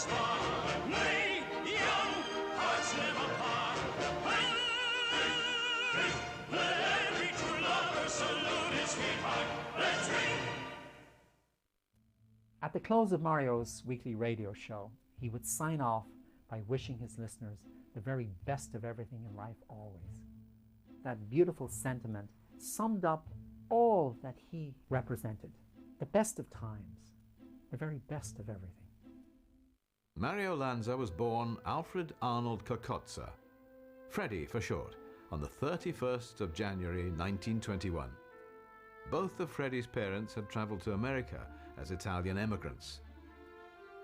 start. May young hearts live apart. Let every true lover salute his sweetheart. Let's ring. At the close of Mario's weekly radio show, he would sign off by wishing his listeners the very best of everything in life always. That beautiful sentiment summed up all that he represented. The best of times, the very best of everything. Mario Lanza was born Alfred Arnold Cocozza, Freddie for short, on the 31st of January 1921. Both of Freddie's parents had traveled to America as Italian emigrants,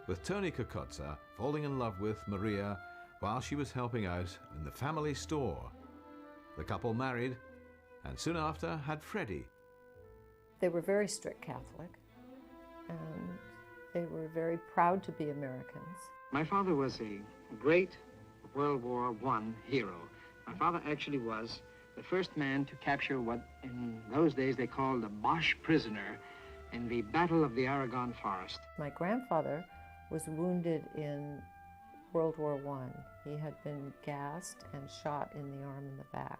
with Tony Cocozza falling in love with Maria while she was helping out in the family store. The couple married and soon after had Freddie. They were very strict Catholic, and they were very proud to be Americans. My father was a great World War I hero. My father actually was the first man to capture what in those days they called a Boche prisoner in the Battle of the Aragon Forest. My grandfather was wounded in World War I. He had been gassed and shot in the arm and the back.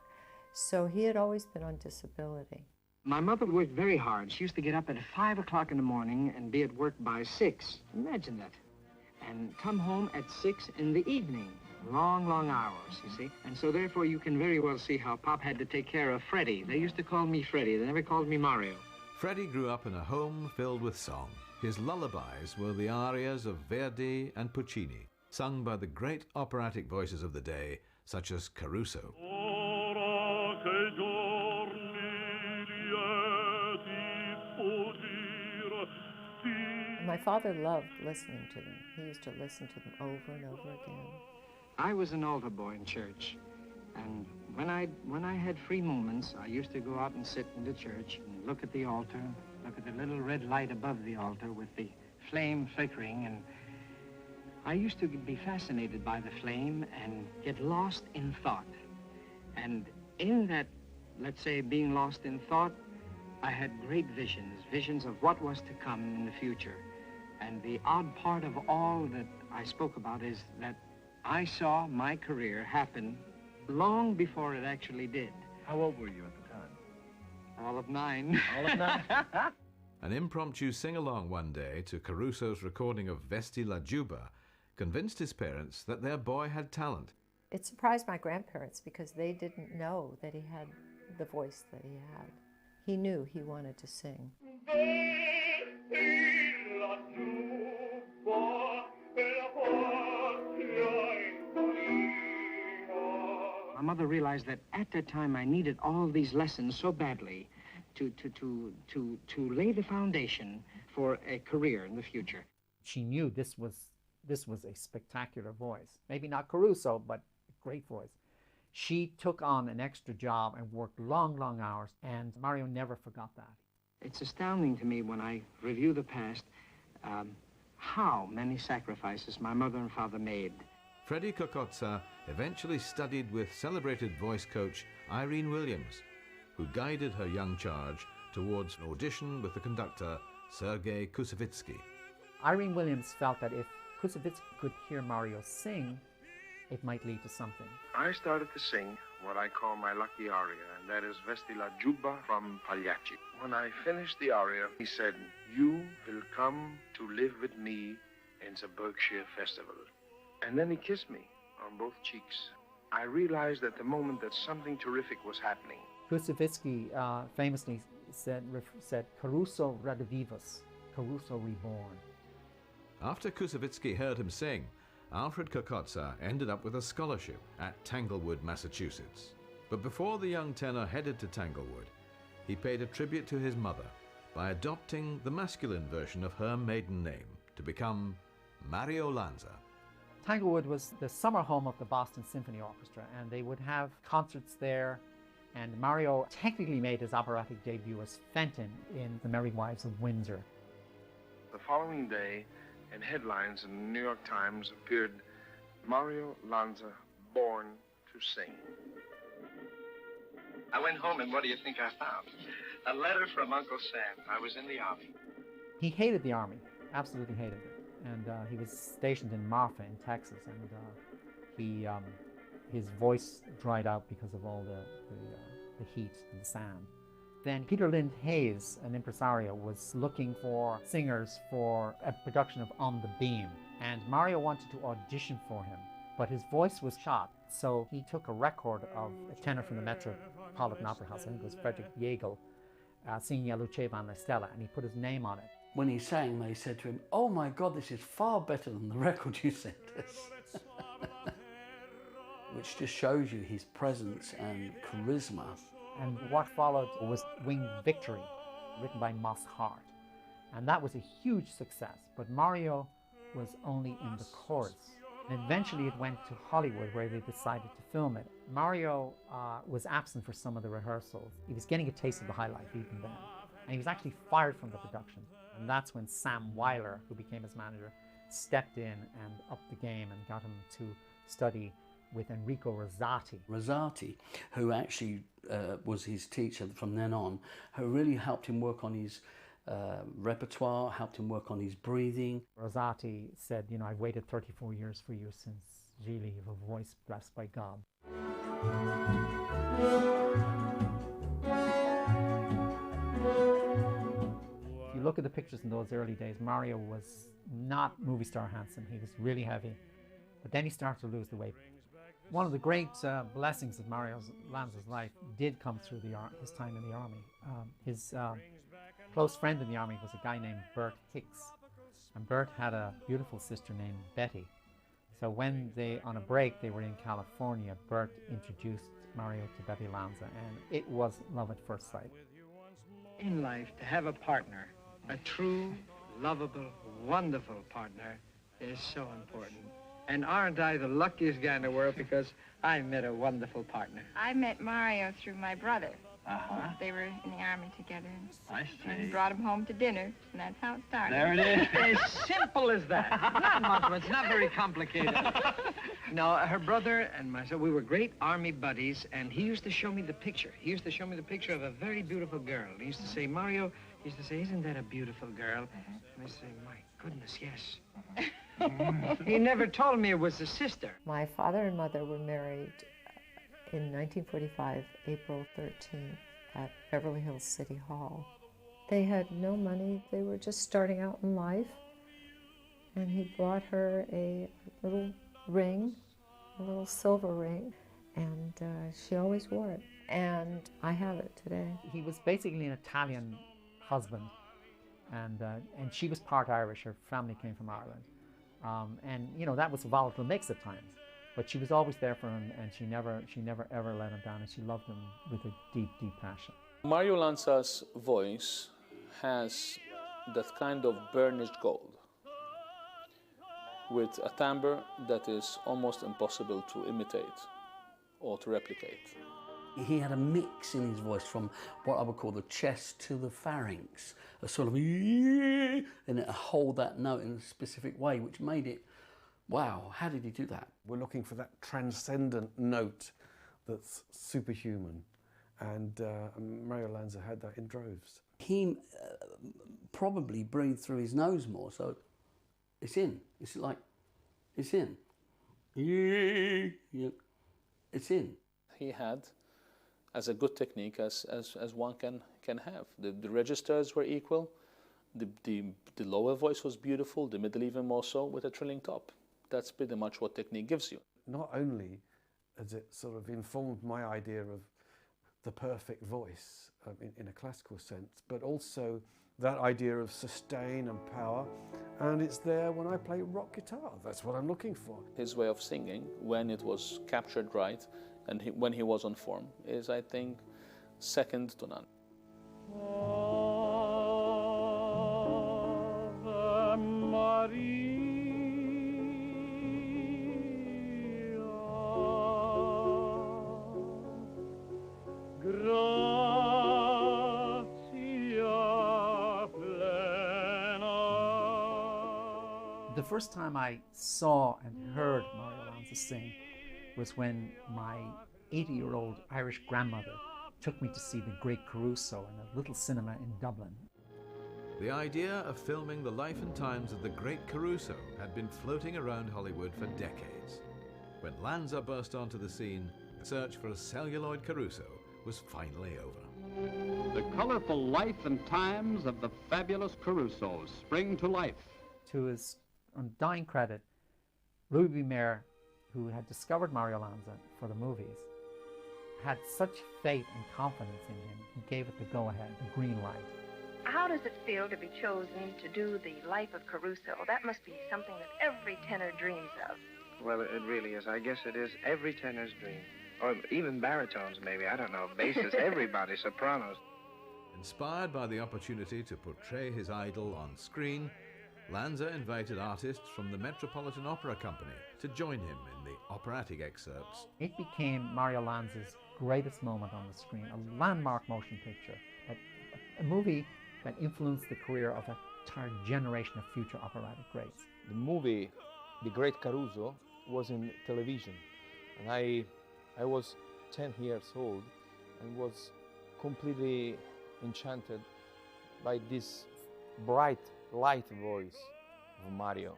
So he had always been on disability. My mother worked very hard. She used to get up at 5 o'clock in the morning and be at work by 6. Imagine that. And come home at 6 in the evening. Long, long hours, you see. And so therefore you can very well see how Pop had to take care of Freddie. They used to call me Freddie. They never called me Mario. Freddie grew up in a home filled with song. His lullabies were the arias of Verdi and Puccini, sung by the great operatic voices of the day, such as Caruso. My father loved listening to them. He used to listen to them over and over again. I was an altar boy in church, and when I had free moments, I used to go out and sit in the church and look at the altar, look at the little red light above the altar with the flame flickering, and I used to be fascinated by the flame and get lost in thought. And in that, let's say, being lost in thought, I had great visions of what was to come in the future. And the odd part of all that I spoke about is that I saw my career happen long before it actually did. How old were you at the time? All of 9. All of 9? An impromptu sing-along one day to Caruso's recording of Vesti la Giubba convinced his parents that their boy had talent. It surprised my grandparents because they didn't know that he had the voice that he had. He knew he wanted to sing. My mother realized that at that time I needed all these lessons so badly to lay the foundation for a career in the future. She knew this was a spectacular voice. Maybe not Caruso, but a great voice. She took on an extra job and worked long, long hours, and Mario never forgot that. It's astounding to me when I review the past how many sacrifices my mother and father made. Freddie Cocozza eventually studied with celebrated voice coach Irene Williams, who guided her young charge towards an audition with the conductor Sergei Koussevitzky. Irene Williams felt that if Koussevitzky could hear Mario sing, it might lead to something. I started to sing what I call my lucky aria, and that is Vesti la Giubba from Pagliacci. When I finished the aria, he said, "You will come to live with me in the Berkshire Festival." And then he kissed me on both cheeks. I realized at the moment that something terrific was happening. Koussevitzky famously said, Caruso redivivus, Caruso reborn. After Koussevitzky heard him sing, Alfred Cocozza ended up with a scholarship at Tanglewood, Massachusetts. But before the young tenor headed to Tanglewood, he paid a tribute to his mother by adopting the masculine version of her maiden name to become Mario Lanza. Tanglewood was the summer home of the Boston Symphony Orchestra, and they would have concerts there, and Mario technically made his operatic debut as Fenton in The Merry Wives of Windsor. The following day, in headlines in the New York Times appeared, "Mario Lanza, born to sing." I went home, and what do you think I found? A letter from Uncle Sam. I was in the Army. He hated the Army, absolutely hated it. and he was stationed in Marfa in Texas, and his voice dried out because of all the heat and the sand. Then Peter Lind Hayes, an impresario, was looking for singers for a production of On the Beam, and Mario wanted to audition for him, but his voice was shot, so he took a record of a tenor from the Metropolitan Opera House, I think it was Frederick Jägel, singing La Luce van la Stella, and he put his name on it. When he sang, they said to him, "Oh my God, this is far better than the record you sent us." Which just shows you his presence and charisma. And what followed was Winged Victory, written by Moss Hart. And that was a huge success, but Mario was only in the chorus. And eventually it went to Hollywood, where they decided to film it. Mario was absent for some of the rehearsals. He was getting a taste of the high life even then. And he was actually fired from the production. And that's when Sam Weiler, who became his manager, stepped in and upped the game and got him to study with Enrico Rosati. Rosati, who actually was his teacher from then on, who really helped him work on his repertoire, helped him work on his breathing. Rosati said, you know, I've waited 34 years for you since really you have a voice blessed by God. If you look at the pictures in those early days, Mario was not movie star handsome. He was really heavy, but then he started to lose the weight. One of the great blessings of Lanza's life did come through his time in the army. His close friend in the army was a guy named Bert Hicks, and Bert had a beautiful sister named Betty. So when on a break, they were in California, Bert introduced Mario to Betty Lanza, and it was love at first sight. In life, to have a partner, a true, lovable, wonderful partner, is so important. And aren't I the luckiest guy in the world, because I met a wonderful partner. I met Mario through my brother. Uh-huh. They were in the army together. I And see. brought him home to dinner, and that's how it started. There it is. As simple as that. Not much, it's not very complicated. No, her brother and myself, we were great army buddies, and he used to show me the picture. He used to show me the picture of a very beautiful girl. He used to say, Mario, he used to say, isn't that a beautiful girl? And I used to say, my goodness, yes. He never told me it was a sister. My father and mother were married in 1945, April 13th, at Beverly Hills City Hall. They had no money. They were just starting out in life. And he brought her a little ring, a little silver ring, and she always wore it. And I have it today. He was basically an Italian husband, and she was part Irish. Her family came from Ireland. And, you know, that was a volatile mix at times. But she was always there for him, and she never ever let him down, and she loved him with a deep, deep passion. Mario Lanza's voice has that kind of burnished gold with a timbre that is almost impossible to imitate or to replicate. He had a mix in his voice from what I would call the chest to the pharynx, a sort of and it hold that note in a specific way, which made it, wow, how did he do that? We're looking for that transcendent note that's superhuman, and Mario Lanza had that in droves. He probably breathed through his nose more, so it's in. It's like, it's in. It's in. He had as a good technique as one can have. The registers were equal, the lower voice was beautiful, the middle even more so, with a trilling top. That's pretty much what technique gives you. Not only has it sort of informed my idea of the perfect voice in a classical sense, but also that idea of sustain and power, and it's there when I play rock guitar. That's what I'm looking for. His way of singing, when it was captured right, and when he was on form, is, I think, second to none. Ave Maria, gratia plena. The first time I saw and heard Mario Lanza sing was when my 80-year-old Irish grandmother took me to see The Great Caruso in a little cinema in Dublin. The idea of filming the life and times of the great Caruso had been floating around Hollywood for decades. When Lanza burst onto the scene, the search for a celluloid Caruso was finally over. The colorful life and times of the fabulous Caruso spring to life. To his undying credit, Louis B. Mayer, who had discovered Mario Lanza for the movies, had such faith and confidence in him, he gave it the go-ahead, the green light. How does it feel to be chosen to do the life of Caruso? That must be something that every tenor dreams of. Well, it really is. I guess it is every tenor's dream. Or even baritones, maybe. I don't know. Basses, everybody, sopranos. Inspired by the opportunity to portray his idol on screen, Lanza invited artists from the Metropolitan Opera Company to join him in the operatic excerpts. It became Mario Lanza's greatest moment on the screen, a landmark motion picture, a movie that influenced the career of an entire generation of future operatic greats. The movie, The Great Caruso, was in television, and I was 10 years old and was completely enchanted by this bright, light voice of Mario.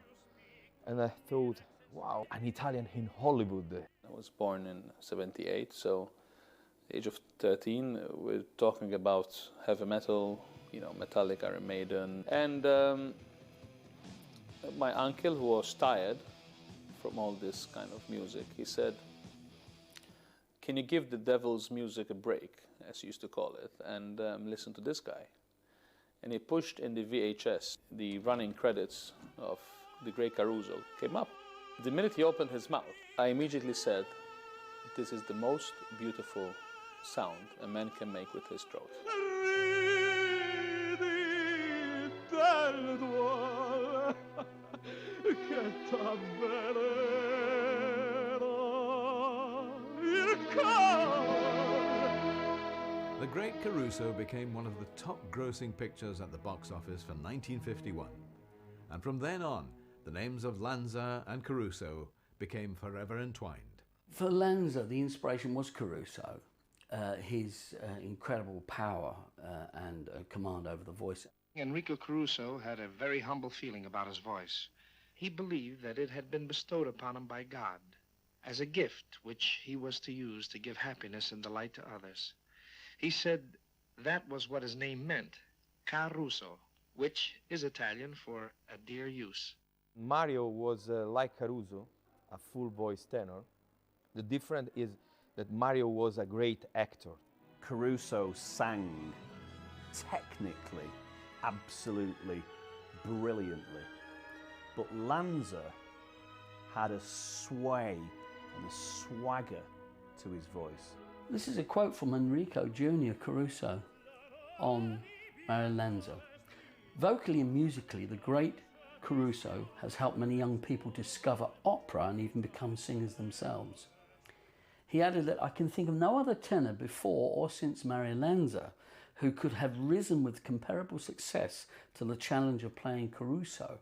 And I thought, wow, an Italian in Hollywood. I was born in 78, so age of 13, we're talking about heavy metal, you know, Metallica, Iron Maiden. And my uncle, who was tired from all this kind of music, he said, can you give the devil's music a break, as he used to call it, and listen to this guy? And he pushed in the VHS, the running credits of The Great Caruso came up. The minute he opened his mouth, I immediately said, this is the most beautiful sound a man can make with his throat. The Great Caruso became one of the top-grossing pictures at the box office for 1951. And from then on, the names of Lanza and Caruso became forever entwined. For Lanza, the inspiration was Caruso, his incredible power and command over the voice. Enrico Caruso had a very humble feeling about his voice. He believed that it had been bestowed upon him by God as a gift which he was to use to give happiness and delight to others. He said that was what his name meant, Caruso, which is Italian for a dear use. Mario was like Caruso, a full voice tenor. The difference is that Mario was a great actor. Caruso sang technically, absolutely brilliantly, but Lanza had a sway and a swagger to his voice. This is a quote from Enrico Jr. Caruso on Mario Lanza. Vocally and musically, the great Caruso has helped many young people discover opera and even become singers themselves. He added that I can think of no other tenor before or since Mario Lanza who could have risen with comparable success to the challenge of playing Caruso.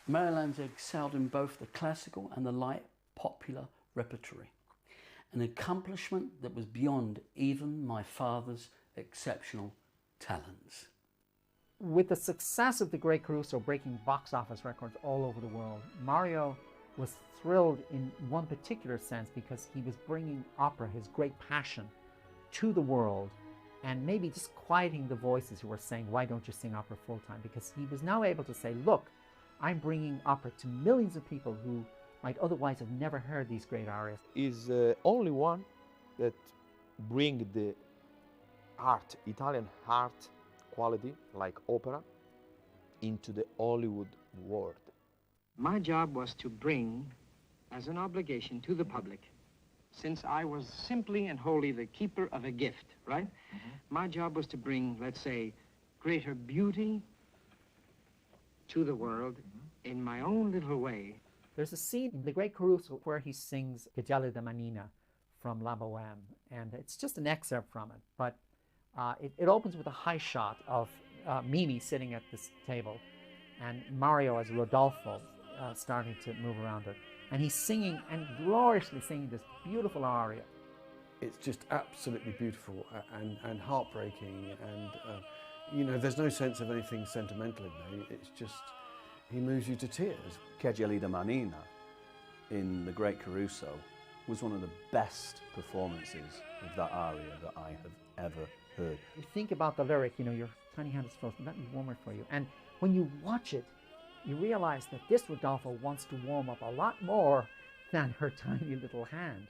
Mario Lanza excelled in both the classical and the light popular repertory, an accomplishment that was beyond even my father's exceptional talents. With the success of The Great Caruso breaking box office records all over the world, Mario was thrilled in one particular sense because he was bringing opera, his great passion, to the world, and maybe just quieting the voices who were saying, why don't you sing opera full-time? Because he was now able to say, look, I'm bringing opera to millions of people who might otherwise have never heard these great arias. Is the only one that bring the art, Italian art quality, like opera, into the Hollywood world. My job was to bring, as an obligation to the public, since I was simply and wholly the keeper of a gift, right? My job was to bring, let's say, greater beauty to the world in my own little way. There's a scene in The Great Caruso where he sings Che gelida manina from La Bohème, and it's just an excerpt from it, but it opens with a high shot of Mimi sitting at this table, and Mario as Rodolfo starting to move around her. And he's singing, and gloriously singing, this beautiful aria. It's just absolutely beautiful and heartbreaking, and you know, there's no sense of anything sentimental in there. It's just, he moves you to tears. Che gelida manina in The Great Caruso was one of the best performances of that aria that I have ever heard. You think about the lyric, you know, your tiny hand is frozen, let me warm it for you. And when you watch it, you realize that this Rodolfo wants to warm up a lot more than her tiny little hand.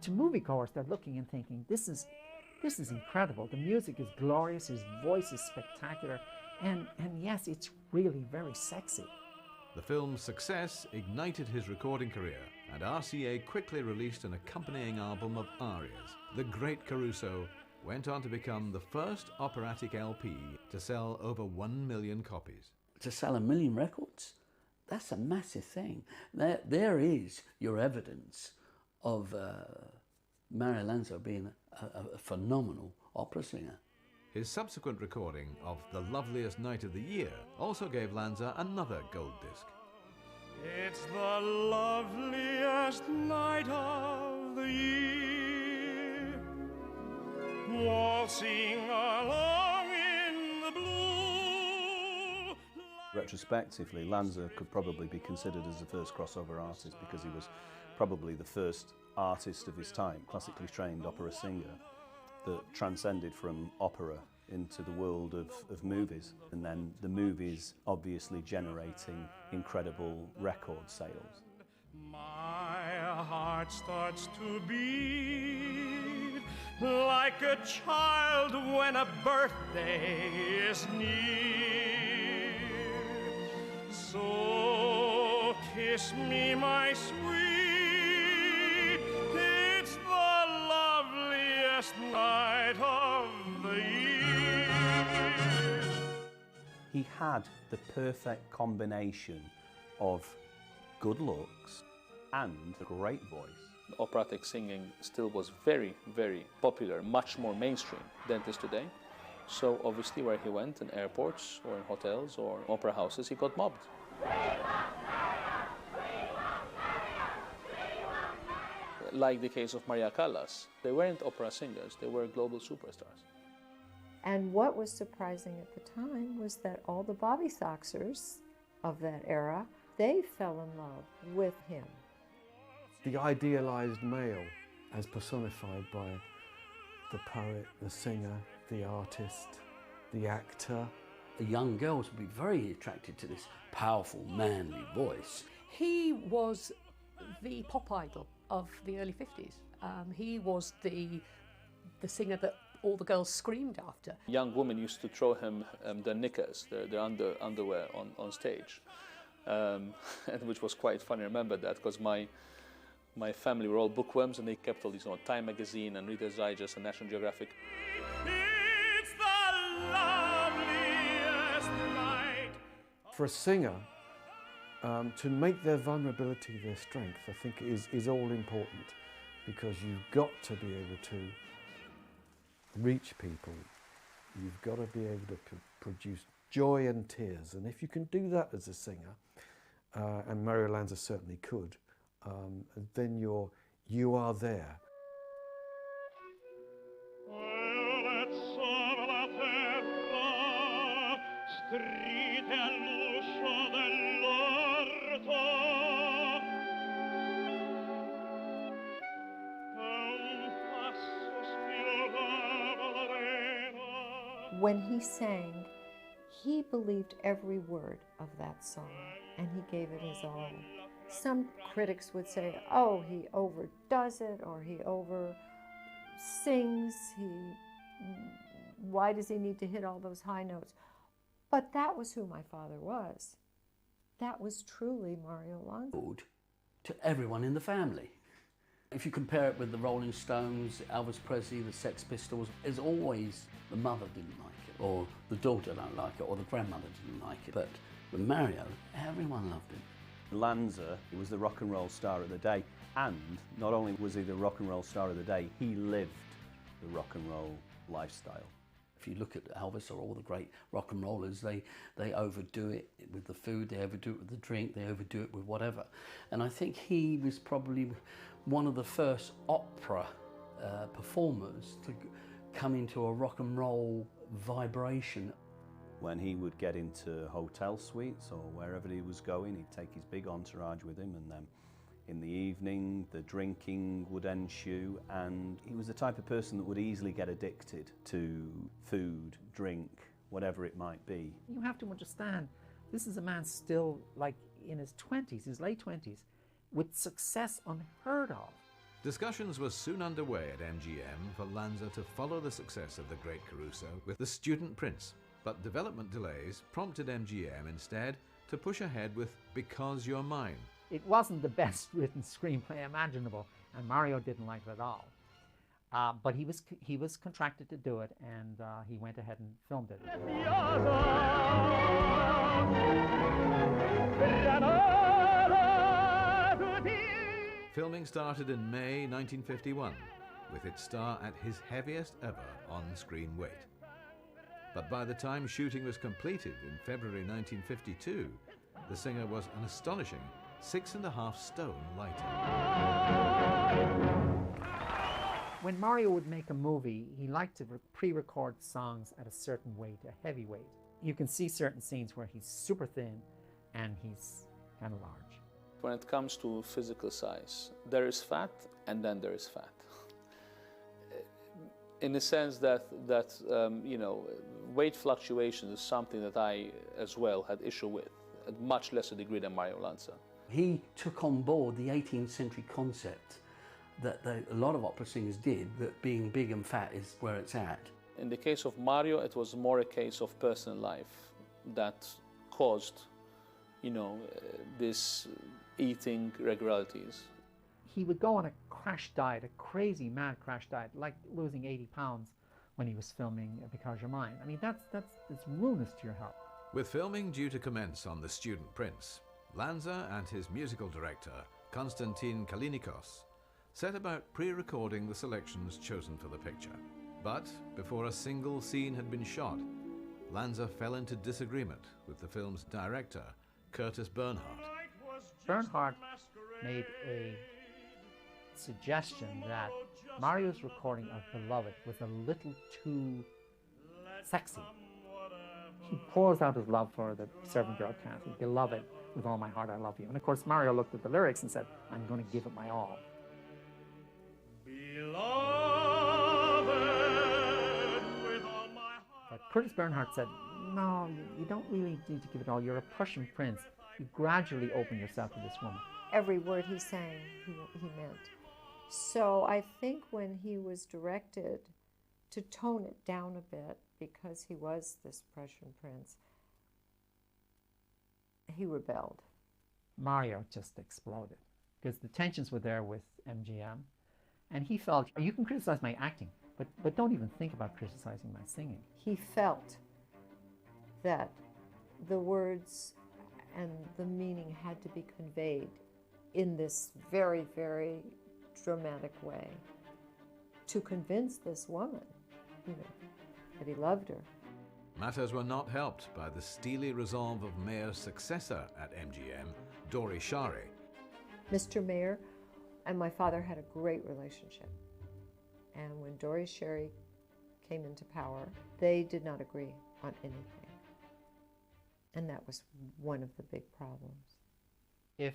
To moviegoers, they're looking and thinking, this is incredible. The music is glorious, his voice is spectacular, and yes, it's really very sexy. The film's success ignited his recording career, and RCA quickly released an accompanying album of arias. The Great Caruso went on to become the first operatic LP to sell over 1 million copies. To sell 1 million records, that's a massive thing. There is your evidence of Mario Lanza being a phenomenal opera singer. His subsequent recording of The Loveliest Night of the Year also gave Lanza another gold disc. It's the loveliest night of the year, waltzing along in the blue. Retrospectively, Lanza could probably be considered as the first crossover artist because he was probably the first artist of his time, classically trained opera singer, that transcended from opera into the world of movies, and then the movies obviously generating incredible record sales. My heart starts to beat like a child when a birthday is near. So kiss me, my sweet, it's the loveliest night of the year. He had the perfect combination of good looks and a great voice. Operatic singing still was very, very popular, much more mainstream than it is today. So obviously where he went, in airports or in hotels or opera houses, he got mobbed. Like the case of Maria Callas, they weren't opera singers, they were global superstars. And what was surprising at the time was that all the Bobby Soxers of that era, they fell in love with him. The idealized male as personified by the poet, the singer, the artist, the actor. The young girls would be very attracted to this powerful, manly voice. He was the pop idol of the early 50s. He was the singer that all the girls screamed after. Young women used to throw him their knickers, their underwear on stage, and which was quite funny. I remember that because my family were all bookworms and they kept all these, Time magazine and Reader's Digest and National Geographic. It's the loveliest night. For a singer, to make their vulnerability their strength, I think is all important, because you've got to be able to reach people. You've got to be able to produce joy and tears, and if you can do that as a singer, and Mario Lanza certainly could, then you are there. When he sang, he believed every word of that song, and he gave it his all. Some critics would say, oh, he overdoes it, or he over sings, why does he need to hit all those high notes? But that was who my father was. That was truly Mario Lanza. To everyone in the family. If you compare it with the Rolling Stones, Elvis Presley, the Sex Pistols, there's always the mother didn't like it, or the daughter don't like it, or the grandmother didn't like it. But with Mario, everyone loved him. Lanza, he was the rock and roll star of the day, and not only was he the rock and roll star of the day, he lived the rock and roll lifestyle. If you look at Elvis or all the great rock and rollers, they overdo it with the food, they overdo it with the drink, they overdo it with whatever. And I think he was probably one of the first opera performers to come into a rock and roll vibration. When he would get into hotel suites or wherever he was going, he'd take his big entourage with him, and then in the evening the drinking would ensue, and he was the type of person that would easily get addicted to food, drink, whatever it might be. You have to understand, this is a man still like in his 20s, his late 20s, with success unheard of. Discussions were soon underway at MGM for Lanza to follow the success of the great Caruso with The Student Prince, but development delays prompted MGM instead to push ahead with Because You're Mine. It wasn't the best written screenplay imaginable, and Mario didn't like it at all. But he was contracted to do it, and he went ahead and filmed it. Filming started in May 1951, with its star at his heaviest ever on-screen weight. But by the time shooting was completed in February 1952, the singer was an astonishing 6.5 stone lighter. When Mario would make a movie, he liked to pre-record songs at a certain weight, a heavy weight. You can see certain scenes where he's super thin and he's kind of large. When it comes to physical size, there is fat and then there is fat. In the sense that you know, weight fluctuation is something that I as well had issue with, at much lesser degree than Mario Lanza. He took on board the 18th century concept that a lot of opera singers did, that being big and fat is where it's at. In the case of Mario, it was more a case of personal life that caused, you know, this eating irregularities. He would go on a crash diet, a crazy mad crash diet, like losing 80 pounds when he was filming Because You're Mine. I mean, it's ruinous to your health. With filming due to commence on The Student Prince, Lanza and his musical director, Konstantin Kalinikos, set about pre-recording the selections chosen for the picture. But before a single scene had been shot, Lanza fell into disagreement with the film's director, Curtis Bernhardt. Bernhardt made a suggestion that Mario's recording of Beloved was a little too sexy. He pours out his love for the servant girl Kathy, beloved, with all my heart I love you. And of course Mario looked at the lyrics and said, I'm going to give it my all. But Curtis Bernhardt said, no, you don't really need to give it all. You're a Prussian prince. You gradually open yourself to this woman. Every word he sang, he meant. So I think when he was directed to tone it down a bit, because he was this Prussian prince, he rebelled. Mario just exploded, because the tensions were there with MGM, and he felt, you can criticize my acting, but don't even think about criticizing my singing. He felt that the words and the meaning had to be conveyed in this very, very dramatic way to convince this woman, you know, that he loved her. Matters were not helped by the steely resolve of Mayer's successor at MGM, Dori Schary. Mr. Mayer and my father had a great relationship. And when Dori Schary came into power, they did not agree on anything. And that was one of the big problems. If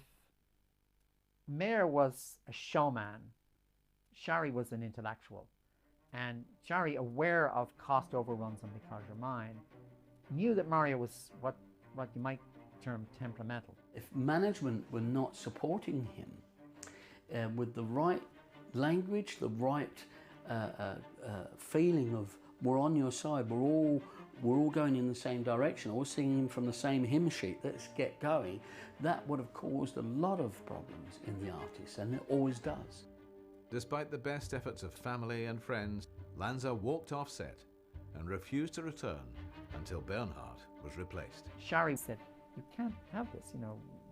Mayer was a showman, Schary was an intellectual. And Schary, aware of cost overruns on Because You're Mine, knew that Mario was what you might term temperamental. If management were not supporting him with the right language, the right feeling of we're on your side, we're all going in the same direction, all singing from the same hymn sheet, let's get going, that would have caused a lot of problems in the artist, and it always does. Despite the best efforts of family and friends, Lanza walked off set and refused to return until Bernhardt was replaced. Shari said, "You can't have this,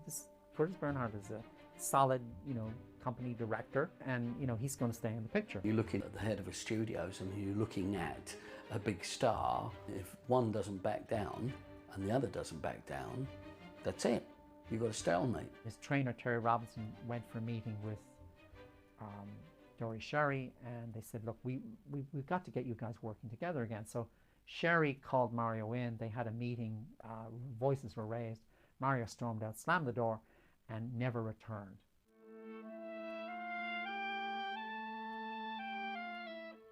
this Curtis Bernhardt is a solid, company director, and, he's going to stay in the picture." You're looking at the head of a studios and you're looking at a big star. If one doesn't back down and the other doesn't back down, that's it. You've got a stalemate. His trainer, Terry Robinson, went for a meeting with Dory Sherry, and they said, "Look, we've got to get you guys working together again." So Sherry called Mario in. They had a meeting. Voices were raised. Mario stormed out, slammed the door, and never returned.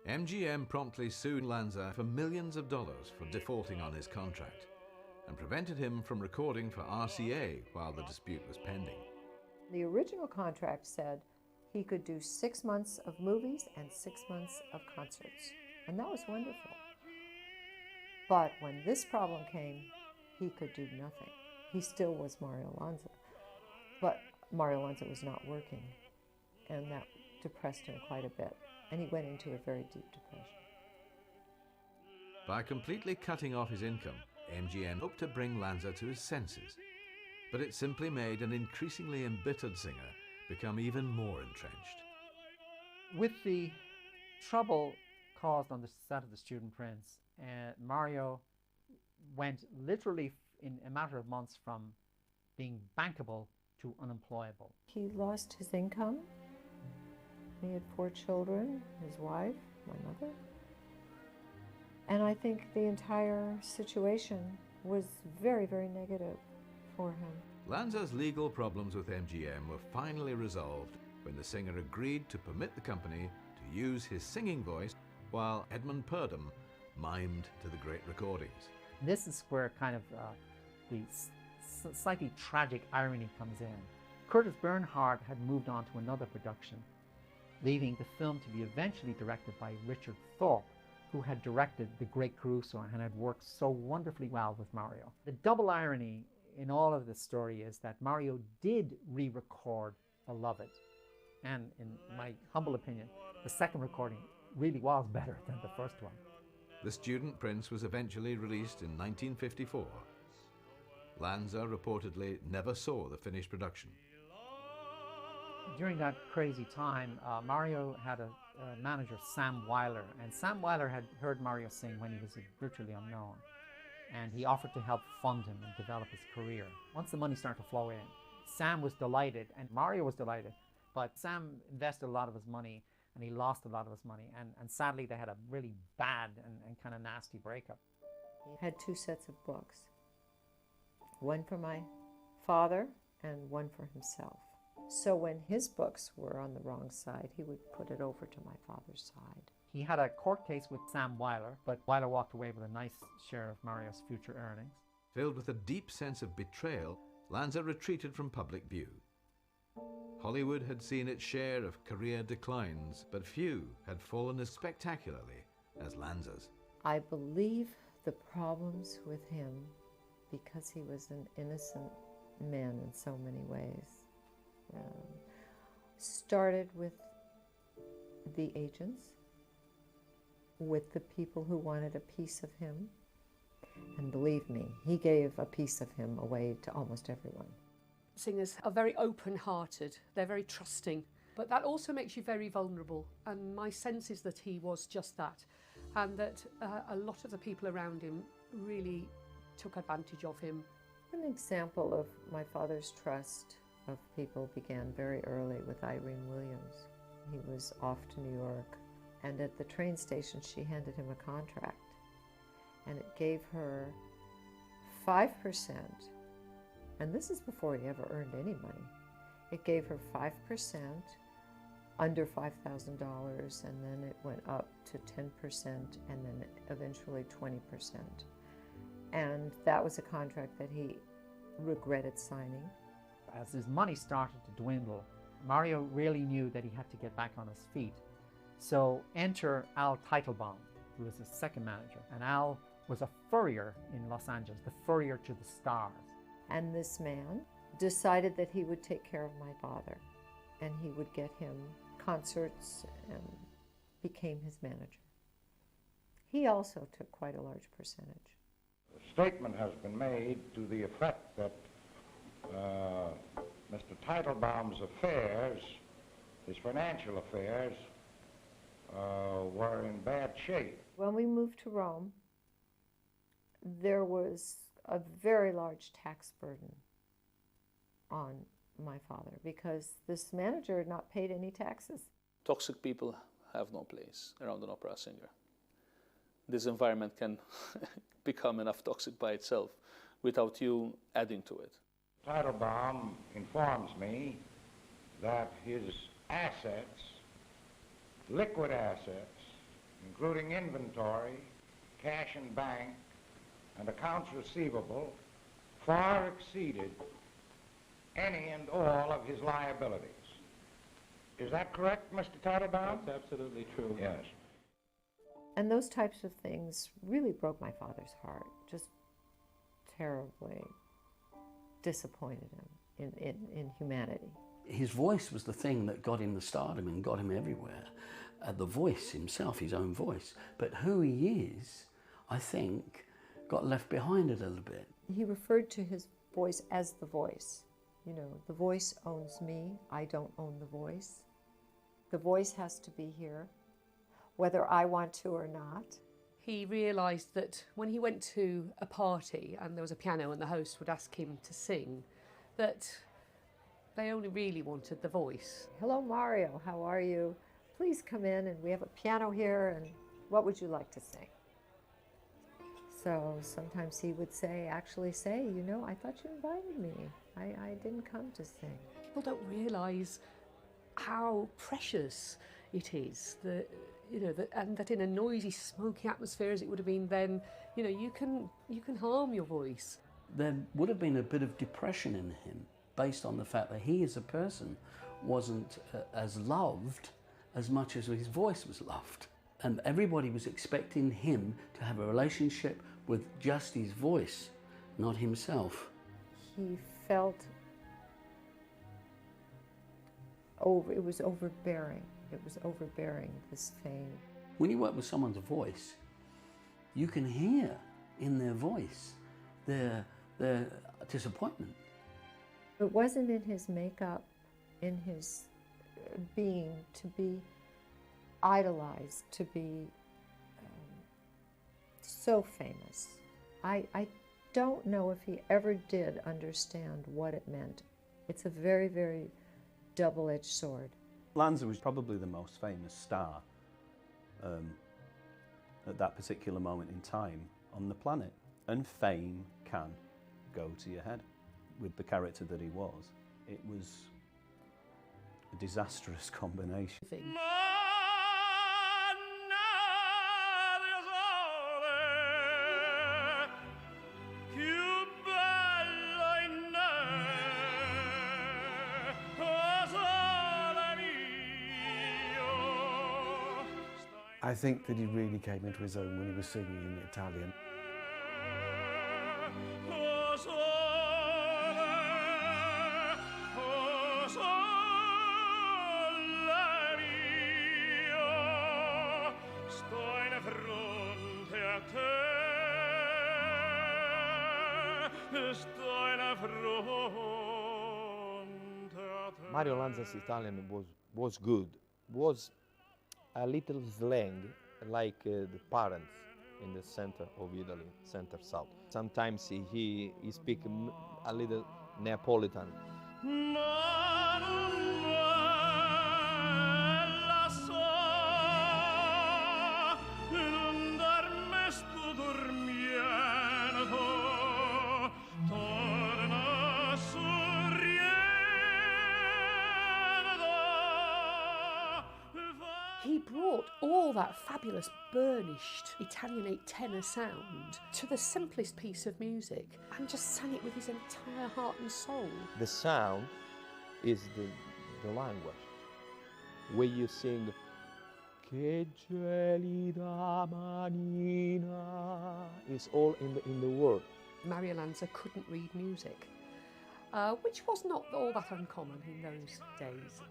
MGM promptly sued Lanza for millions of dollars for defaulting on his contract and prevented him from recording for RCA while the dispute was pending. The original contract said he could do 6 months of movies and 6 months of concerts, and that was wonderful. But when this problem came, he could do nothing. He still was Mario Lanza, but Mario Lanza was not working, and that depressed him quite a bit, and he went into a very deep depression. By completely cutting off his income, MGM hoped to bring Lanza to his senses, but it simply made an increasingly embittered singer become even more entrenched. With the trouble caused on the set of The Student Prince, Mario went literally in a matter of months from being bankable to unemployable. He lost his income. He had 4 children, his wife, my mother. And I think the entire situation was very, very negative for him. Lanza's legal problems with MGM were finally resolved when the singer agreed to permit the company to use his singing voice while Edmund Purdom mimed to the great recordings. This is where kind of the slightly tragic irony comes in. Curtis Bernhardt had moved on to another production, leaving the film to be eventually directed by Richard Thorpe, who had directed The Great Caruso and had worked so wonderfully well with Mario. The double irony in all of this story is that Mario did re-record Beloved, and in my humble opinion, the second recording really was better than the first one. The Student Prince was eventually released in 1954. Lanza reportedly never saw the finished production. During that crazy time, Mario had a manager, Sam Weiler, and Sam Weiler had heard Mario sing when he was virtually unknown, and he offered to help fund him and develop his career. Once the money started to flow in, Sam was delighted and Mario was delighted, but Sam invested a lot of his money and he lost a lot of his money, and sadly they had a really bad and kind of nasty breakup. He had 2 sets of books, one for my father and one for himself. So when his books were on the wrong side, he would put it over to my father's side. He had a court case with Sam Weiler, but Weiler walked away with a nice share of Mario's future earnings. Filled with a deep sense of betrayal, Lanza retreated from public view. Hollywood had seen its share of career declines, but few had fallen as spectacularly as Lanza's. I believe the problems with him, because he was an innocent man in so many ways, started with the agents, with the people who wanted a piece of him. And believe me, he gave a piece of him away to almost everyone. Singers are very open-hearted, they're very trusting, but that also makes you very vulnerable. And my sense is that he was just that, and that a lot of the people around him really took advantage of him. An example of my father's trust of people began very early with Irene Williams. He was off to New York, and at the train station she handed him a contract, and it gave her 5%, and this is before he ever earned any money. It gave her 5% under $5,000, and then it went up to 10%, and then eventually 20%. And that was a contract that he regretted signing. As his money started to dwindle, Mario really knew that he had to get back on his feet. So enter Al Teitelbaum, who was his second manager. And Al was a furrier in Los Angeles, the furrier to the stars. And this man decided that he would take care of my father, and he would get him concerts and became his manager. He also took quite a large percentage. A statement has been made to the effect that Mr. Teitelbaum's affairs, his financial affairs, were in bad shape. When we moved to Rome, there was a very large tax burden on my father because this manager had not paid any taxes. Toxic people have no place around an opera singer. This environment can become enough toxic by itself without you adding to it. Teitelbaum informs me that his assets, liquid assets, including inventory, cash in bank, and accounts receivable, far exceeded any and all of his liabilities. Is that correct, Mr. Teitelbaum? That's absolutely true. Yes. And those types of things really broke my father's heart, just terribly disappointed him in humanity. His voice was the thing that got him the stardom and got him everywhere. The voice himself, his own voice. But who he is, I think, got left behind a little bit. He referred to his voice as the voice. You know, the voice owns me, I don't own the voice. The voice has to be here, whether I want to or not. He realised that when he went to a party and there was a piano and the host would ask him to sing, that they only really wanted the voice. Hello, Mario, how are you? Please come in, and we have a piano here, and what would you like to sing? So sometimes he would actually say, you know, I thought you invited me. I didn't come to sing. People don't realise how precious it is, and that in a noisy, smoky atmosphere as it would have been then, you know, you can harm your voice. There would have been a bit of depression in him based on the fact that he as a person wasn't as loved as much as his voice was loved. And everybody was expecting him to have a relationship with just his voice, not himself. He felt it was overbearing. It was overbearing, this fame. When you work with someone's voice, you can hear in their voice their disappointment. It wasn't in his makeup, in his being, to be idolized, to be so famous. I don't know if he ever did understand what it meant. It's a very, very double-edged sword. Lanza was probably the most famous star at that particular moment in time on the planet. And fame can go to your head. With the character that he was, it was a disastrous combination. I think that he really came into his own when he was singing in Italian. Mario Lanza's Italian was good, was a little slang like the parents in the center of Italy, center-south. Sometimes he speaks a little Neapolitan. He brought all that fabulous burnished Italianate tenor sound to the simplest piece of music and just sang it with his entire heart and soul. The sound is the language. When you sing Che gelida manina, it's all in the word. Mario Lanza couldn't read music, which was not all that uncommon in those days.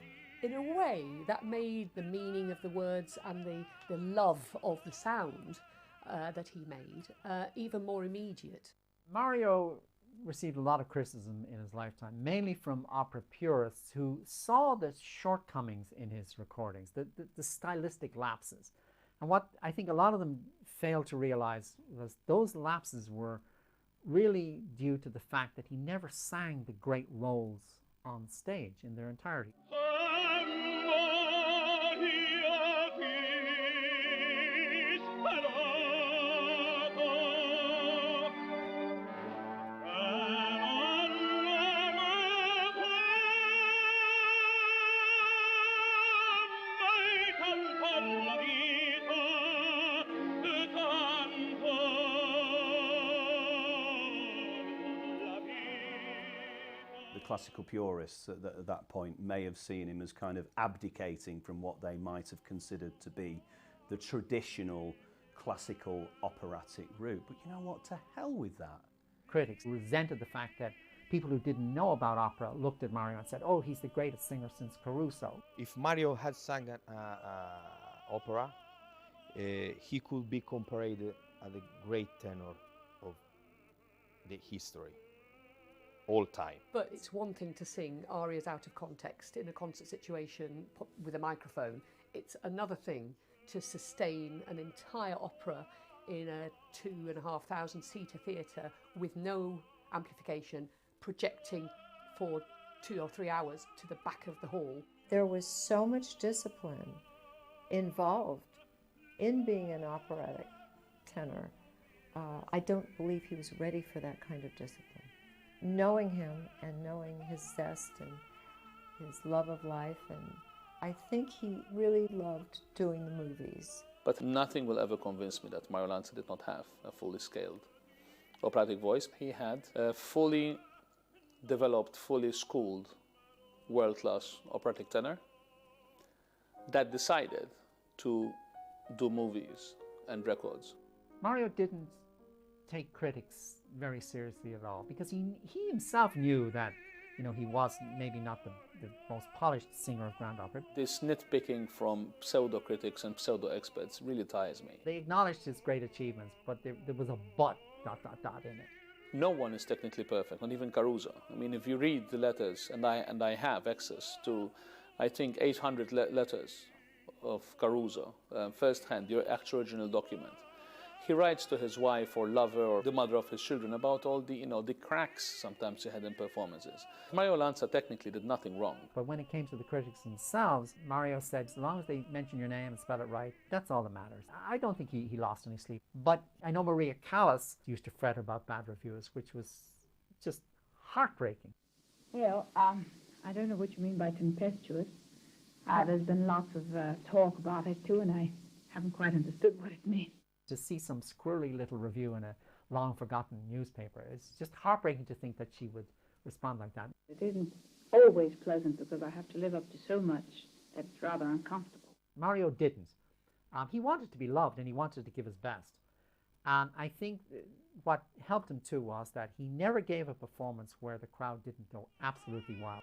In a way, that made the meaning of the words and the love of the sound that he made even more immediate. Mario received a lot of criticism in his lifetime, mainly from opera purists who saw the shortcomings in his recordings, the stylistic lapses. And what I think a lot of them failed to realize was those lapses were really due to the fact that he never sang the great roles on stage in their entirety. Classical purists at that point may have seen him as kind of abdicating from what they might have considered to be the traditional classical operatic route. But you know what, to hell with that. Critics resented the fact that people who didn't know about opera looked at Mario and said, oh, he's the greatest singer since Caruso. If Mario had sung an opera, he could be compared as the great tenor of the history. All time. But it's one thing to sing arias out of context in a concert situation with a microphone. It's another thing to sustain an entire opera in a 2,500 seater theatre with no amplification, projecting for 2 or 3 hours to the back of the hall. There was so much discipline involved in being an operatic tenor. I don't believe he was ready for that kind of discipline. Knowing him and knowing his zest and his love of life, and I think he really loved doing the movies. But nothing will ever convince me that Mario Lanza did not have a fully scaled operatic voice. He had a fully developed, fully schooled, world-class operatic tenor that decided to do movies and records. Mario didn't take critics very seriously at all, because he himself knew that, you know, he was maybe not the most polished singer of grand opera. This nitpicking from pseudo-critics and pseudo-experts really tires me. They acknowledged his great achievements, but there was a but, ... in it. No one is technically perfect, not even Caruso. I mean, if you read the letters, and I have access to, I think, 800 letters of Caruso, firsthand, the actual original document. He writes to his wife or lover or the mother of his children about all the, the cracks sometimes he had in performances. Mario Lanza technically did nothing wrong. But when it came to the critics themselves, Mario said, as long as they mention your name and spell it right, that's all that matters. I don't think he lost any sleep. But I know Maria Callas used to fret about bad reviews, which was just heartbreaking. Well, I don't know what you mean by tempestuous. There's been lots of talk about it too, and I haven't quite understood what it means. To see some squirrely little review in a long-forgotten newspaper, it's just heartbreaking to think that she would respond like that. It isn't always pleasant because I have to live up to so much that it's rather uncomfortable. Mario didn't. He wanted to be loved and he wanted to give his best. And I think what helped him too was that he never gave a performance where the crowd didn't go absolutely wild.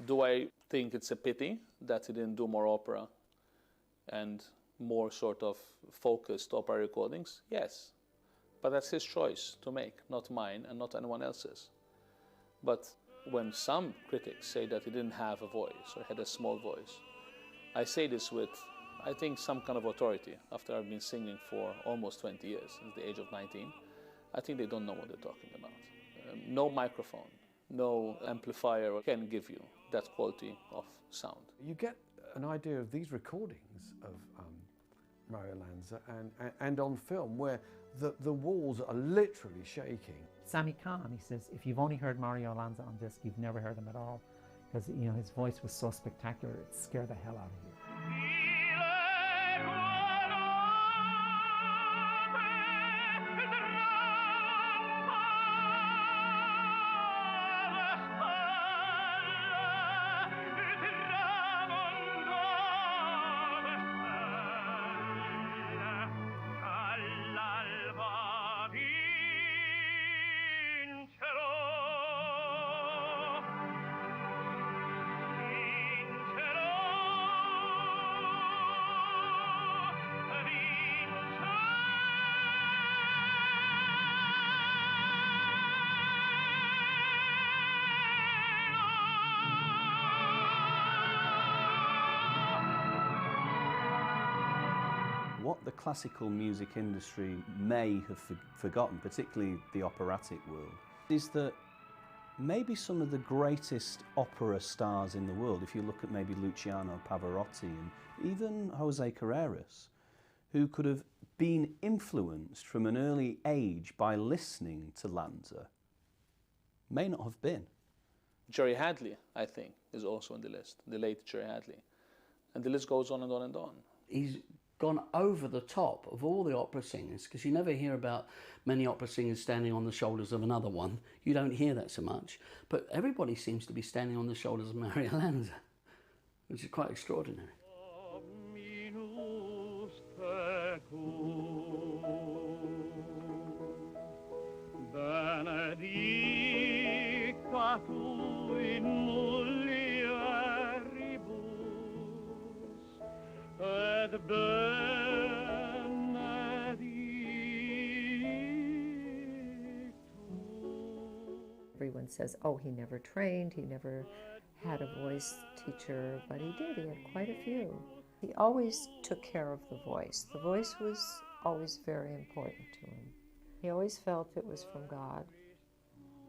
Do I think it's a pity that he didn't do more opera and more sort of focused opera recordings? Yes, but that's his choice to make, not mine and not anyone else's. But when some critics say that he didn't have a voice or had a small voice, I say this with, I think, some kind of authority. After I've been singing for almost 20 years, since the age of 19, I think they don't know what they're talking about. No microphone, no amplifier can give you that quality of sound. You get an idea of these recordings of Mario Lanza and on film where the walls are literally shaking. Sammy Cahn, he says, if you've only heard Mario Lanza on disc, you've never heard him at all, because his voice was so spectacular, it scared the hell out of you. What the classical music industry may have forgotten, particularly the operatic world, is that maybe some of the greatest opera stars in the world, if you look at maybe Luciano Pavarotti and even Jose Carreras, who could have been influenced from an early age by listening to Lanza, may not have been. Jerry Hadley, I think, is also on the list, the late Jerry Hadley. And the list goes on and on and on. He's gone over the top of all the opera singers, because you never hear about many opera singers standing on the shoulders of another one. You don't hear that so much. But everybody seems to be standing on the shoulders of Mario Lanza, which is quite extraordinary. Everyone says, oh, he never trained, he never had a voice teacher, but he did. He had quite a few. He always took care of the voice. The voice was always very important to him. He always felt it was from God,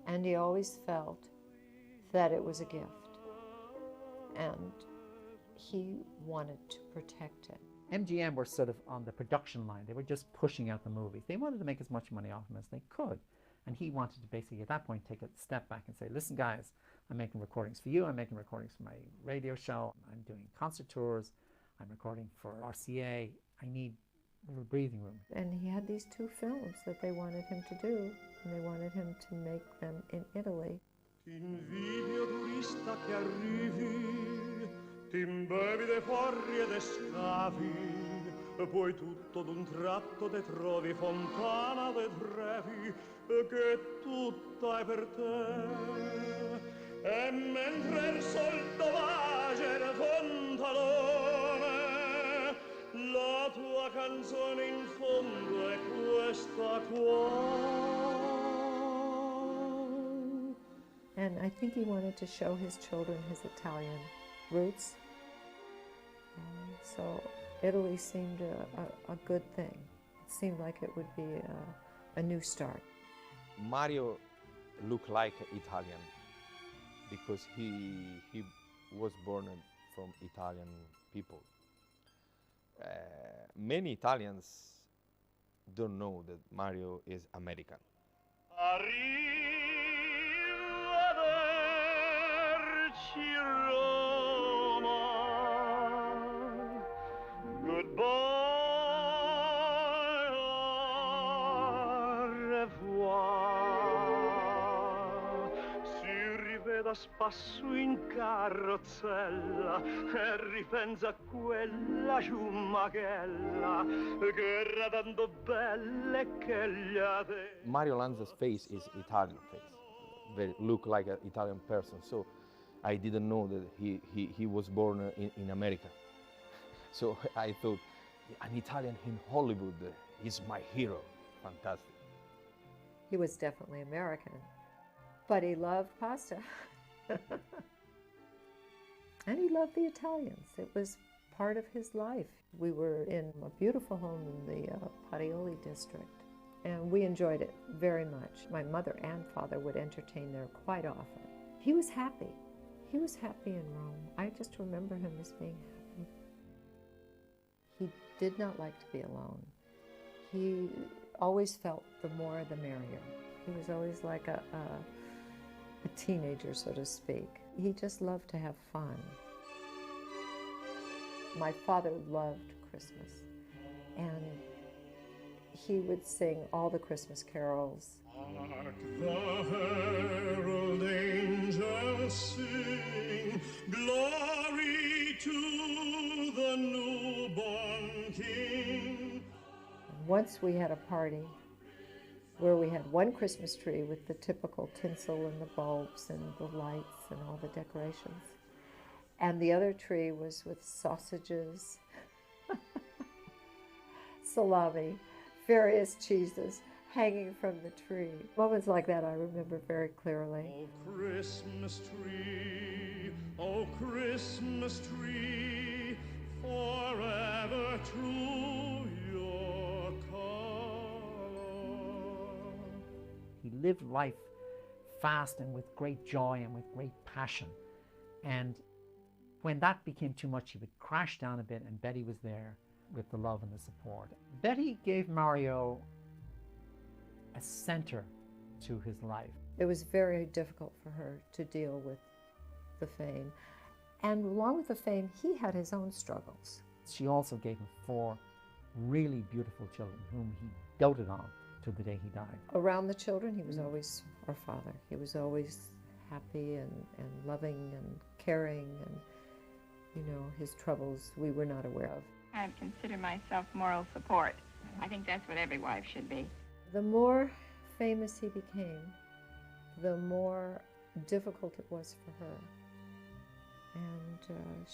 and he always felt that it was a gift, and he wanted to protect it. MGM were sort of on the production line. They were just pushing out the movies. They wanted to make as much money off them as they could. And he wanted to basically, at that point, take a step back and say, listen, guys, I'm making recordings for you. I'm making recordings for my radio show. I'm doing concert tours. I'm recording for RCA. I need a little breathing room. And he had these 2 films that they wanted him to do, and they wanted him to make them in Italy. T'invidio turista che arrivi, t'imbevi dei forri e dei scavi, poi tutto d'un tratto te trovi fontana de Trevi, che tutta è per te. E mentre il sol vage il fontalone, la tua canzone in fondo è questa qua. And I think he wanted to show his children his Italian roots. So Italy seemed a good thing. It seemed like it would be a new start. Mario looked like Italian because he was born from Italian people. Many Italians don't know that Mario is American. Arrivederci Roma, goodbye, au revoir. Si riveda spasso in carrozzella e ripensa a quella ciumachella che era tanto bella e che gli ave. Mario Lanza's face is Italian face, very look like an Italian person. So I didn't know that he was born in America. So I thought, an Italian in Hollywood is my hero. Fantastic. He was definitely American, but he loved pasta. And he loved the Italians. It was part of his life. We were in a beautiful home in the Parioli district, and we enjoyed it very much. My mother and father would entertain there quite often. He was happy. He was happy in Rome. I just remember him as being happy. He did not like to be alone. He always felt the more the merrier. He was always like a teenager, so to speak. He just loved to have fun. My father loved Christmas, and he would sing all the Christmas carols. Hark the herald angels sing, glory to the newborn King. Once we had a party where we had one Christmas tree with the typical tinsel and the bulbs and the lights and all the decorations. And the other tree was with sausages, salami, various cheeses hanging from the tree. Moments like that I remember very clearly. Oh, Christmas tree, forever true your color. He lived life fast and with great joy and with great passion. And when that became too much, he would crash down a bit, and Betty was there with the love and the support. Betty gave Mario a center to his life. It was very difficult for her to deal with the fame. And along with the fame, he had his own struggles. She also gave him 4 really beautiful children whom he doted on to the day he died. Around the children, he was always our father. He was always happy and loving and caring, and, you know, his troubles we were not aware of. I consider myself moral support. I think that's what every wife should be. The more famous he became, the more difficult it was for her. And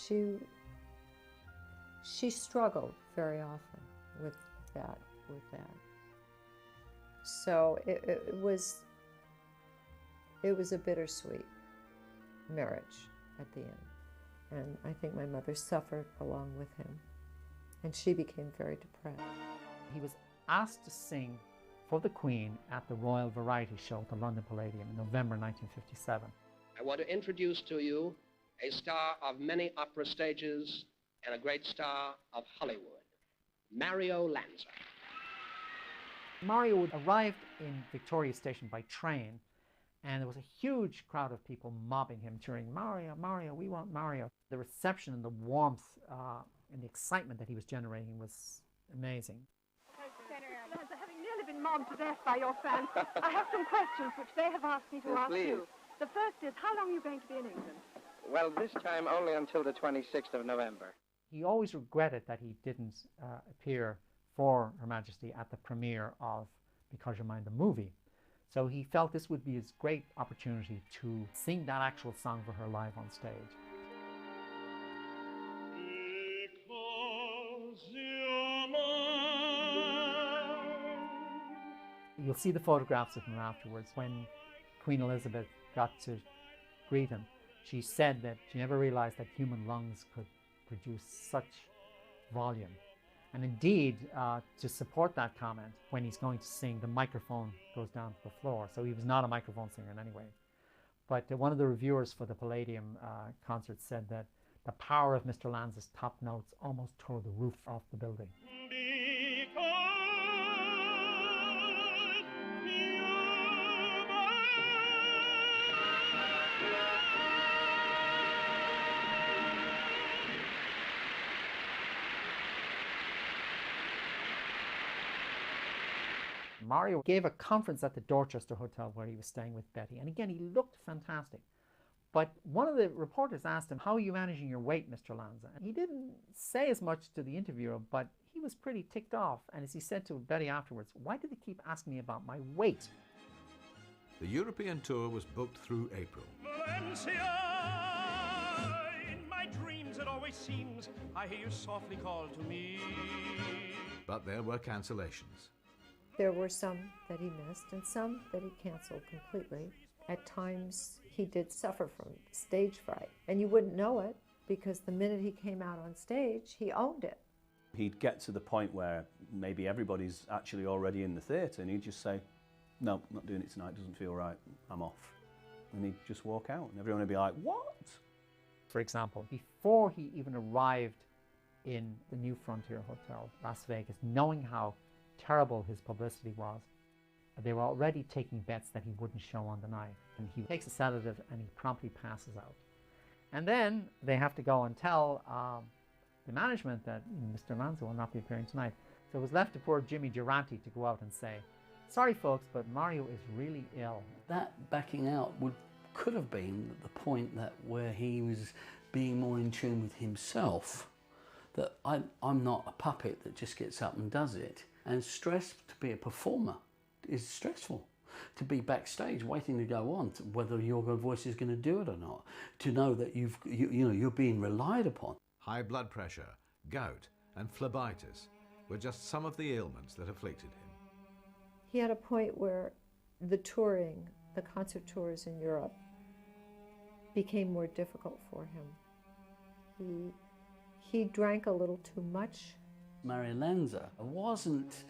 she struggled very often with that. So it was a bittersweet marriage at the end. And I think my mother suffered along with him. And she became very depressed. He was asked to sing for the Queen at the Royal Variety Show at the London Palladium in November 1957. I want to introduce to you a star of many opera stages and a great star of Hollywood, Mario Lanza. Mario arrived in Victoria Station by train, and there was a huge crowd of people mobbing him, cheering, "Mario, Mario, we want Mario." The reception and the warmth and the excitement that he was generating was amazing. Lanza, having nearly been mobbed to death by your fans, I have some questions which they have asked me to ask you. The first is, how long are you going to be in England? Well, this time only until the 26th of November. He always regretted that he didn't appear for Her Majesty at the premiere of Because You're Mine, the movie. So he felt this would be his great opportunity to sing that actual song for her live on stage. You'll see the photographs of him afterwards. When Queen Elizabeth got to greet him, she said that she never realized that human lungs could produce such volume. And indeed, to support that comment, when he's going to sing, the microphone goes down to the floor. So he was not a microphone singer in any way. But one of the reviewers for the Palladium concert said that the power of Mr. Lanza's top notes almost tore the roof off the building. Mario gave a conference at the Dorchester Hotel where he was staying with Betty. And again, he looked fantastic. But one of the reporters asked him, "How are you managing your weight, Mr. Lanza?" And he didn't say as much to the interviewer, but he was pretty ticked off. And as he said to Betty afterwards, "Why do they keep asking me about my weight?" The European tour was booked through April. Valencia, in my dreams it always seems I hear you softly call to me. But there were cancellations. There were some that he missed and some that he canceled completely. At times, he did suffer from stage fright. And you wouldn't know it because the minute he came out on stage, he owned it. He'd get to the point where maybe everybody's actually already in the theatre and he'd just say, "No, not doing it tonight, doesn't feel right, I'm off." And he'd just walk out and everyone would be like, "What?" For example, before he even arrived in the New Frontier Hotel, Las Vegas, knowing how terrible his publicity was, they were already taking bets that he wouldn't show on the night. And he takes a sedative and he promptly passes out. And then they have to go and tell the management that Mr. Lanza will not be appearing tonight. So it was left to poor Jimmy Durante to go out and say, sorry folks, but Mario is really ill. That backing out could have been the point that where he was being more in tune with himself, that I'm not a puppet that just gets up and does it. And stress to be a performer is stressful. To be backstage waiting to go on, whether your voice is going to do it or not, to know that you're being relied upon. High blood pressure, gout and phlebitis were just some of the ailments that afflicted him. He had a point where the touring, the concert tours in Europe, became more difficult for him. He drank a little too much. Mario Lanza wasn't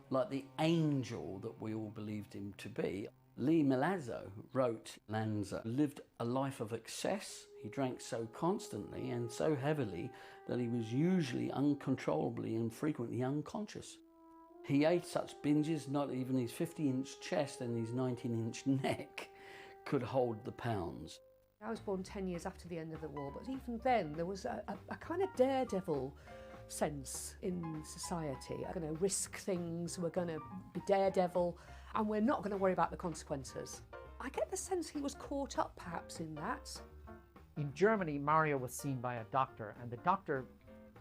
like the angel that we all believed him to be. Lee Milazzo wrote Lanza lived a life of excess. He drank so constantly and so heavily that he was usually uncontrollably and frequently unconscious. He ate such binges, not even his 50-inch chest and his 19-inch neck could hold the pounds. I was born 10 years after the end of the war, but even then there was a kind of daredevil sense in society. We're going to risk things, we're going to be daredevil, and we're not going to worry about the consequences. I get the sense he was caught up perhaps in that. In Germany, Mario was seen by a doctor, and the doctor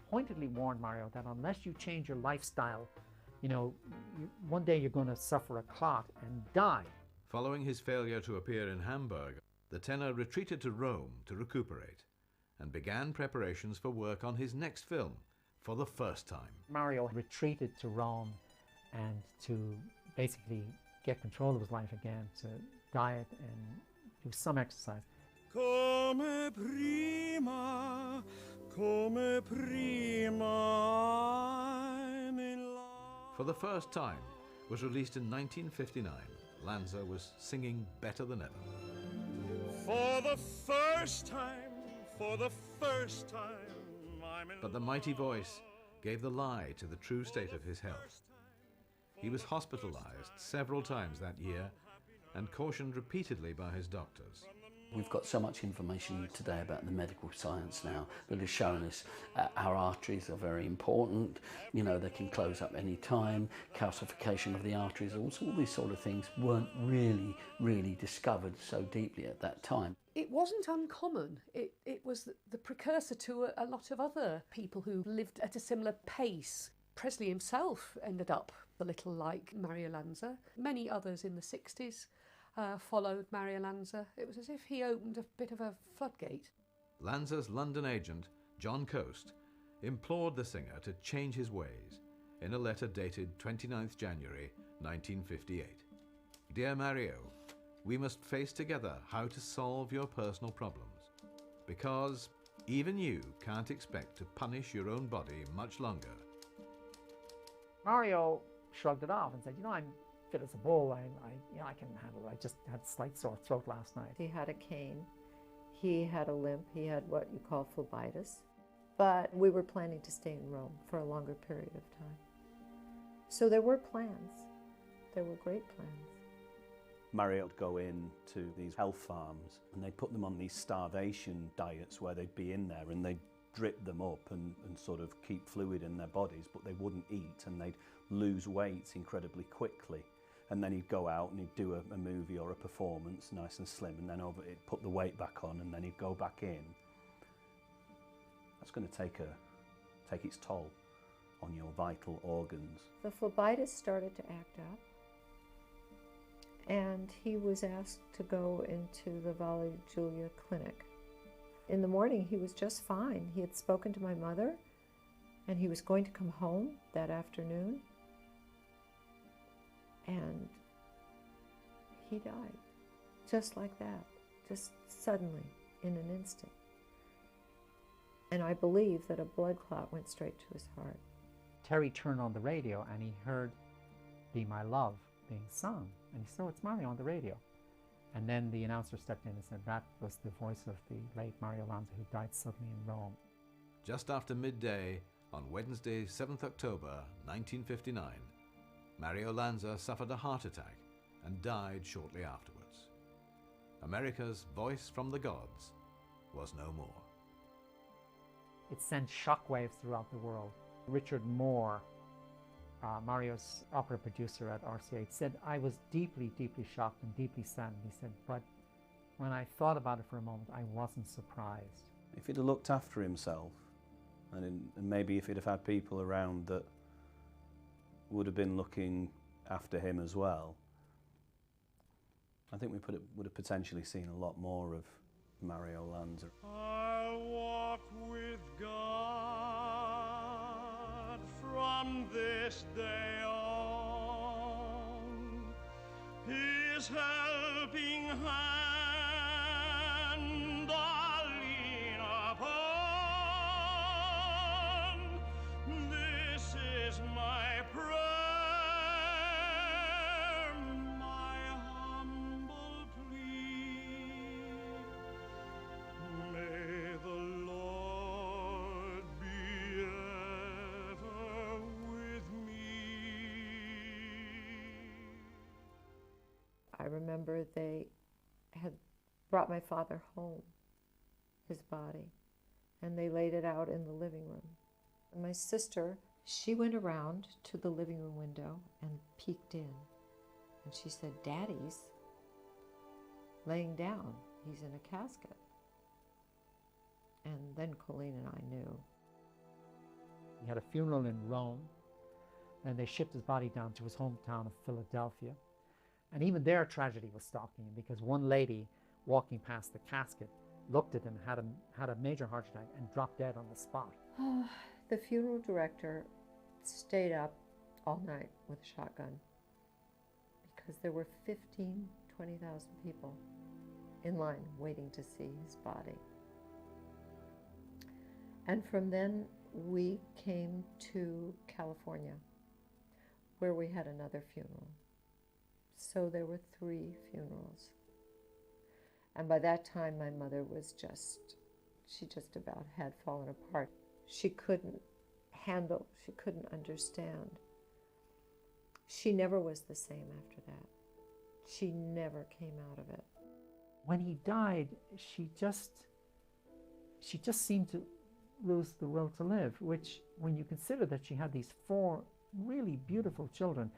pointedly warned Mario that unless you change your lifestyle, one day you're going to suffer a clot and die. Following his failure to appear in Hamburg, the tenor retreated to Rome to recuperate and began preparations for work on his next film for the first time. Mario retreated to Rome and to basically get control of his life again, to diet and do some exercise. Come prima, I'm in love. For the first time, was released in 1959, Lanza was singing better than ever. For the first time, I'm in But the mighty voice gave the lie to the true state of his health. He was hospitalized several times that year and cautioned repeatedly by his doctors. We've got so much information today about the medical science now that has shown us our arteries are very important. They can close up any time. Calcification of the arteries, all these sort of things weren't really discovered so deeply at that time. It wasn't uncommon. It was the precursor to a lot of other people who lived at a similar pace. Presley himself ended up a little like Mario Lanza. Many others in the 60s followed Mario Lanza. It was as if he opened a bit of a floodgate. Lanza's London agent, John Coast, implored the singer to change his ways in a letter dated 29th January 1958. Dear Mario, we must face together how to solve your personal problems, because even you can't expect to punish your own body much longer. Mario shrugged it off and said, I'm fit as a bull, I can handle it. I just had a slight sore throat last night. He had a cane, he had a limp, he had what you call phlebitis, but we were planning to stay in Rome for a longer period of time. So there were plans. There were great plans. Mario would go in to these health farms and they'd put them on these starvation diets where they'd be in there and they'd drip them up and sort of keep fluid in their bodies, but they wouldn't eat and they'd lose weight incredibly quickly. And then he'd go out and he'd do a movie or a performance, nice and slim, and then he'd put the weight back on and then he'd go back in. That's going to take its toll on your vital organs. The phlebitis started to act up, and he was asked to go into the Valle Giulia clinic. In the morning, he was just fine. He had spoken to my mother, and he was going to come home that afternoon, and he died, just like that, just suddenly, in an instant. And I believe that a blood clot went straight to his heart. Terry turned on the radio and he heard Be My Love being sung, and he said, oh, it's Mario on the radio. And then the announcer stepped in and said that was the voice of the late Mario Lanza, who died suddenly in Rome. Just after midday, On Wednesday, 7th October 1959, Mario Lanza suffered a heart attack and died shortly afterwards. America's voice from the gods was no more. It sent shockwaves throughout the world. Richard Moore, Mario's opera producer at RCA, said, "I was deeply, deeply shocked and deeply saddened." He said, "But when I thought about it for a moment, I wasn't surprised." If he'd have looked after himself, and maybe if he'd have had people around that would have been looking after him as well, I think we would have potentially seen a lot more of Mario Lanza. I'll walk with God from this day on. His helping hand I'll lean upon. This is my prayer. I remember they had brought my father home, his body, and they laid it out in the living room. And my sister, she went around to the living room window and peeked in. And she said, "Daddy's laying down. He's in a casket." And then Colleen and I knew. He had a funeral in Rome, and they shipped his body down to his hometown of Philadelphia. And even there, tragedy was stalking him, because one lady walking past the casket looked at him, had a major heart attack, and dropped dead on the spot. The funeral director stayed up all night with a shotgun because there were 20,000 people in line waiting to see his body. And from then, we came to California, where we had another funeral. So there were 3 funerals. And by that time, my mother was she just about had fallen apart. She couldn't handle, she couldn't understand. She never was the same after that. She never came out of it. When he died, she just seemed to lose the will to live, which, when you consider that she had these 4 really beautiful children,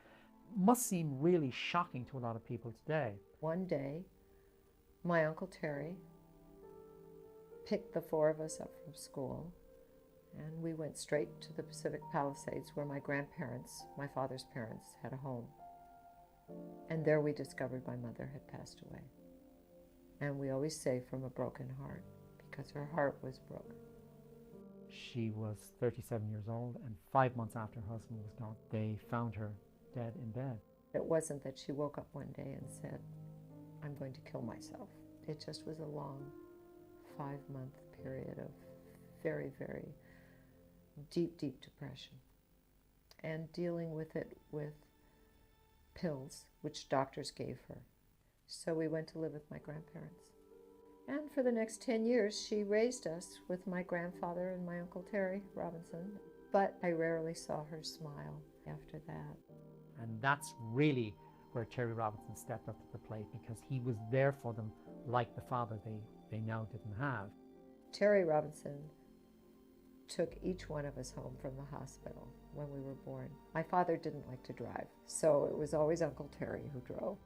must seem really shocking to a lot of people today. One day, my Uncle Terry picked the 4 of us up from school, and we went straight to the Pacific Palisades, where my grandparents, my father's parents, had a home. And there we discovered my mother had passed away. And we always say from a broken heart, because her heart was broken. She was 37 years old, and 5 months after her husband was gone, they found her dead in bed. It wasn't that she woke up one day and said, "I'm going to kill myself." It just was a long 5-month period of very, very deep, deep depression, and dealing with it with pills, which doctors gave her. So we went to live with my grandparents. And for the next 10 years, she raised us with my grandfather and my Uncle Terry Robinson. But I rarely saw her smile after that. And that's really where Terry Robinson stepped up to the plate, because he was there for them like the father they now didn't have. Terry Robinson took each one of us home from the hospital when we were born. My father didn't like to drive, so it was always Uncle Terry who drove.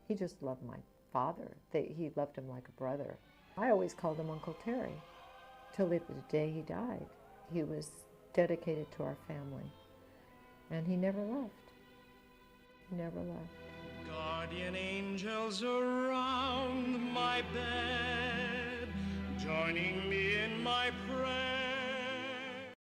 He just loved my father. He loved him like a brother. I always called him Uncle Terry till the day he died. He was dedicated to our family, and he never left. He never left. Guardian angels around my bed, joining me